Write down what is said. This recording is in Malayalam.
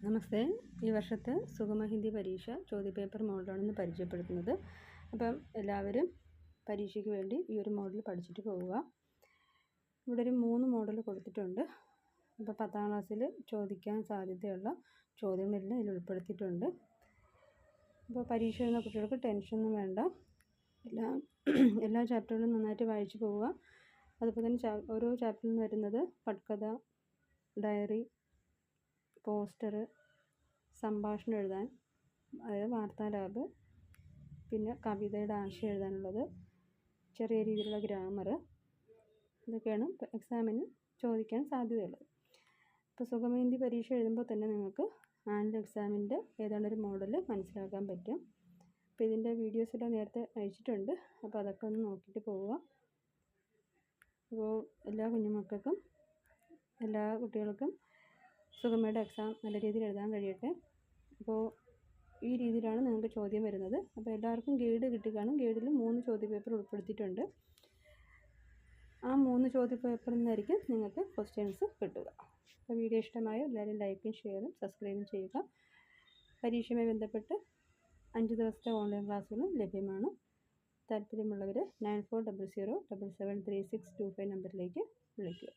നമസ്തേ. ഈ വർഷത്തെ സുഗമ ഹിന്ദി പരീക്ഷ ചോദ്യപേപ്പർ മോഡലാണെന്ന് പരിചയപ്പെടുത്തുന്നത്. അപ്പം എല്ലാവരും പരീക്ഷയ്ക്ക് വേണ്ടി ഈ ഒരു മോഡൽ പഠിച്ചിട്ട് പോവുക. ഇവിടെ ഒരു 3 മോഡൽ കൊടുത്തിട്ടുണ്ട്. അപ്പോൾ 10ാം ക്ലാസ്സിൽ ചോദിക്കാൻ സാധ്യതയുള്ള ചോദ്യങ്ങളെല്ലാം ഇതിൽ ഉൾപ്പെടുത്തിയിട്ടുണ്ട്. അപ്പോൾ പരീക്ഷ എഴുതുന്ന കുട്ടികൾക്ക് ടെൻഷനൊന്നും വേണ്ട. എല്ലാ ചാപ്റ്ററുകളും നന്നായിട്ട് വായിച്ചു പോവുക. അതുപോലെ തന്നെ ഓരോ ചാപ്റ്ററിൽ നിന്ന് വരുന്നത് പട്കഥ, ഡയറി, പോസ്റ്റർ, സംഭാഷണം എഴുതാൻ, അതായത് വാർത്താ ലാബ്, പിന്നെ കവിതയുടെ ആശയം എഴുതാനുള്ളത്, ചെറിയ രീതിയിലുള്ള ഗ്രാമർ, ഇതൊക്കെയാണ് എക്സാമിന് ചോദിക്കാൻ സാധ്യതയുള്ളത്. ഇപ്പോൾ സുഗമ ഹിന്ദി പരീക്ഷ എഴുതുമ്പോൾ തന്നെ നിങ്ങൾക്ക് ആനുവൽ എക്സാമിൻ്റെ ഏതാണ്ട് ഒരു മോഡൽ മനസ്സിലാക്കാൻ പറ്റും. അപ്പോൾ ഇതിൻ്റെ വീഡിയോസെല്ലാം നേരത്തെ അയച്ചിട്ടുണ്ട്. അപ്പോൾ അതൊക്കെ ഒന്ന് നോക്കിയിട്ട് പോവുക. അപ്പോൾ എല്ലാ കുഞ്ഞുമക്കൾക്കും, എല്ലാ കുട്ടികൾക്കും സുഗമയുടെ എക്സാം നല്ല രീതിയിൽ എഴുതാൻ കഴിയട്ടെ. അപ്പോൾ ഈ രീതിയിലാണ് നിങ്ങൾക്ക് ചോദ്യം വരുന്നത്. അപ്പോൾ എല്ലാവർക്കും ഗൈഡ് കിട്ടിക്കാണും. ഗൈഡിൽ 3 ചോദ്യപേപ്പർ ഉൾപ്പെടുത്തിയിട്ടുണ്ട്. ആ 3 ചോദ്യപേപ്പറിൽ നിന്നായിരിക്കും നിങ്ങൾക്ക് ക്വസ്റ്റ്യൻസ് കിട്ടുക. അപ്പോൾ വീഡിയോ ഇഷ്ടമായ എല്ലാവരും ലൈക്കും ഷെയറും സബ്സ്ക്രൈബും ചെയ്യുക. പരീക്ഷയുമായി ബന്ധപ്പെട്ട് 5 ദിവസത്തെ ഓൺലൈൻ ക്ലാസ്സുകളും ലഭ്യമാണ്. താല്പര്യമുള്ളവർ 9400 773625 നമ്പറിലേക്ക് വിളിക്കുക.